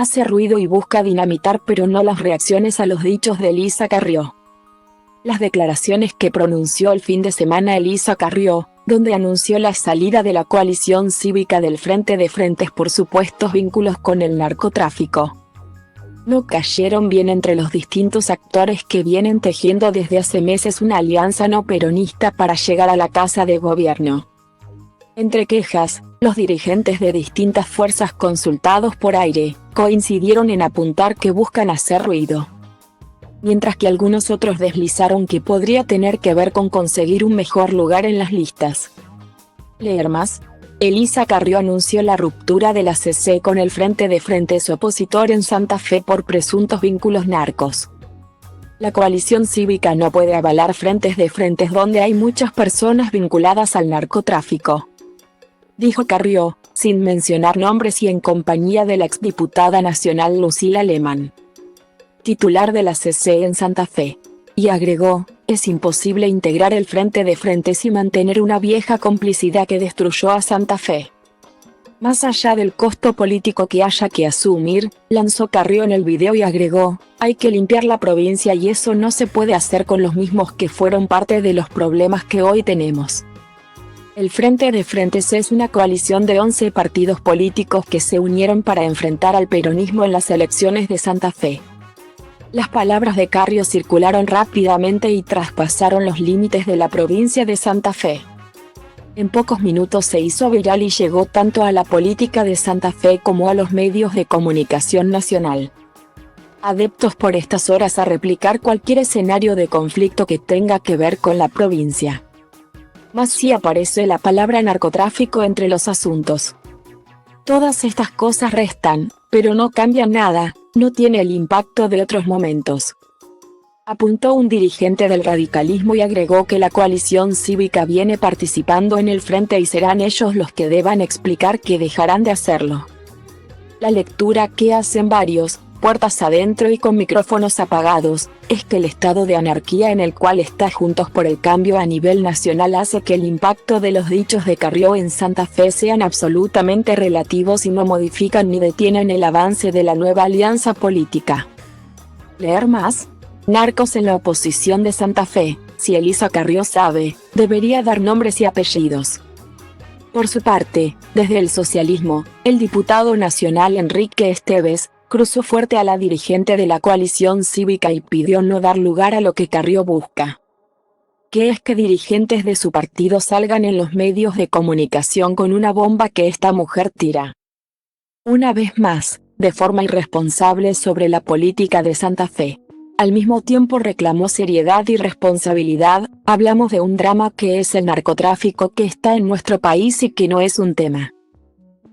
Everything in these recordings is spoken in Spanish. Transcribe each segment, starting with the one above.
hace ruido y busca dinamitar pero no las reacciones a los dichos de Elisa Carrió. Las declaraciones que pronunció el fin de semana Elisa Carrió, donde anunció la salida de la coalición cívica del Frente de Frentes por supuestos vínculos con el narcotráfico, no cayeron bien entre los distintos actores que vienen tejiendo desde hace meses una alianza no peronista para llegar a la casa de gobierno. Entre quejas, los dirigentes de distintas fuerzas consultados por Aire, coincidieron en apuntar que buscan hacer ruido, mientras que algunos otros deslizaron que podría tener que ver con conseguir un mejor lugar en las listas. Leer más. Elisa Carrió anunció la ruptura de la CC con el Frente de Frentes opositor en Santa Fe por presuntos vínculos narcos. La coalición cívica no puede avalar frentes de frentes donde hay muchas personas vinculadas al narcotráfico, dijo Carrió, sin mencionar nombres y en compañía de la exdiputada nacional Lucila Alemán, titular de la CC en Santa Fe, y agregó: es imposible integrar el Frente de Frentes y mantener una vieja complicidad que destruyó a Santa Fe. Más allá del costo político que haya que asumir, lanzó Carrió en el video y agregó: hay que limpiar la provincia y eso no se puede hacer con los mismos que fueron parte de los problemas que hoy tenemos. El Frente de Frentes es una coalición de 11 partidos políticos que se unieron para enfrentar al peronismo en las elecciones de Santa Fe. Las palabras de Carrió circularon rápidamente y traspasaron los límites de la provincia de Santa Fe. En pocos minutos se hizo viral y llegó tanto a la política de Santa Fe como a los medios de comunicación nacional. Adeptos por estas horas a replicar cualquier escenario de conflicto que tenga que ver con la provincia. Más si aparece la palabra narcotráfico entre los asuntos. Todas estas cosas restan, pero no cambian nada, no tiene el impacto de otros momentos, apuntó un dirigente del radicalismo y agregó que la coalición cívica viene participando en el frente y serán ellos los que deban explicar que dejarán de hacerlo. La lectura que hacen varios, puertas adentro y con micrófonos apagados, es que el estado de anarquía en el cual está Juntos por el Cambio a nivel nacional hace que el impacto de los dichos de Carrió en Santa Fe sean absolutamente relativos y no modifican ni detienen el avance de la nueva alianza política. Leer más. Narcos en la oposición de Santa Fe. Si Elisa Carrió sabe, debería dar nombres y apellidos. Por su parte, desde el socialismo, el diputado nacional Enrique Esteves cruzó fuerte a la dirigente de la coalición cívica y pidió no dar lugar a lo que Carrió busca, que es que dirigentes de su partido salgan en los medios de comunicación con una bomba que esta mujer tira, una vez más, de forma irresponsable sobre la política de Santa Fe. Al mismo tiempo reclamó seriedad y responsabilidad. Hablamos de un drama que es el narcotráfico que está en nuestro país y que no es un tema,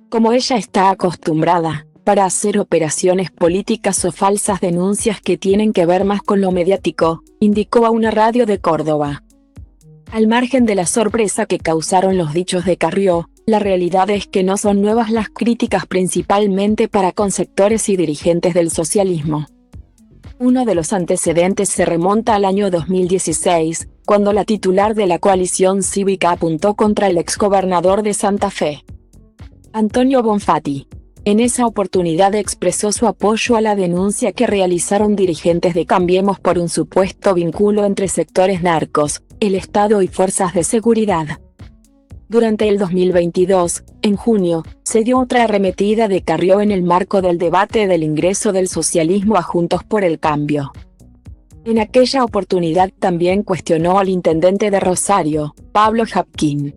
como ella está acostumbrada, para hacer operaciones políticas o falsas denuncias que tienen que ver más con lo mediático, indicó a una radio de Córdoba. Al margen de la sorpresa que causaron los dichos de Carrió, la realidad es que no son nuevas las críticas principalmente para con sectores y dirigentes del socialismo. Uno de los antecedentes se remonta al año 2016, cuando la titular de la coalición cívica apuntó contra el exgobernador de Santa Fe, Antonio Bonfatti. En esa oportunidad expresó su apoyo a la denuncia que realizaron dirigentes de Cambiemos por un supuesto vínculo entre sectores narcos, el Estado y fuerzas de seguridad. Durante el 2022, en junio, se dio otra arremetida de Carrió en el marco del debate del ingreso del socialismo a Juntos por el Cambio. En aquella oportunidad también cuestionó al intendente de Rosario, Pablo Hapkin,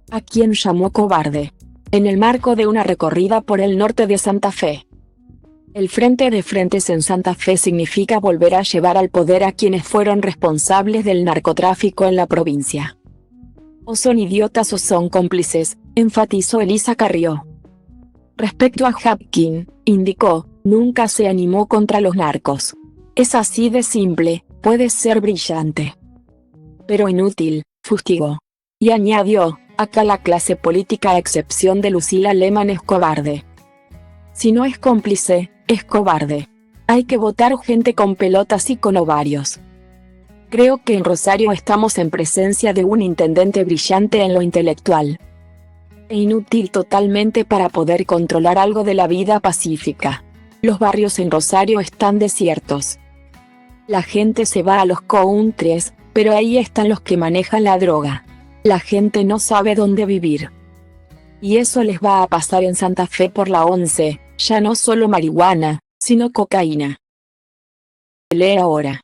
a quien llamó cobarde, en el marco de una recorrida por el norte de Santa Fe. El Frente de Frentes en Santa Fe significa volver a llevar al poder a quienes fueron responsables del narcotráfico en la provincia. O son idiotas o son cómplices, enfatizó Elisa Carrió. Respecto a Hapkin, indicó, nunca se animó contra los narcos. Es así de simple, puede ser brillante, pero inútil, fustigó. Y añadió, acá la clase política a excepción de Lucila Alemán es cobarde. Si no es cómplice, es cobarde. Hay que votar gente con pelotas y con ovarios. Creo que en Rosario estamos en presencia de un intendente brillante en lo intelectual, e inútil totalmente para poder controlar algo de la vida pacífica. Los barrios en Rosario están desiertos. La gente se va a los countries, pero ahí están los que manejan la droga. La gente no sabe dónde vivir. Y eso les va a pasar en Santa Fe por la 11, ya no solo marihuana, sino cocaína. Lee ahora.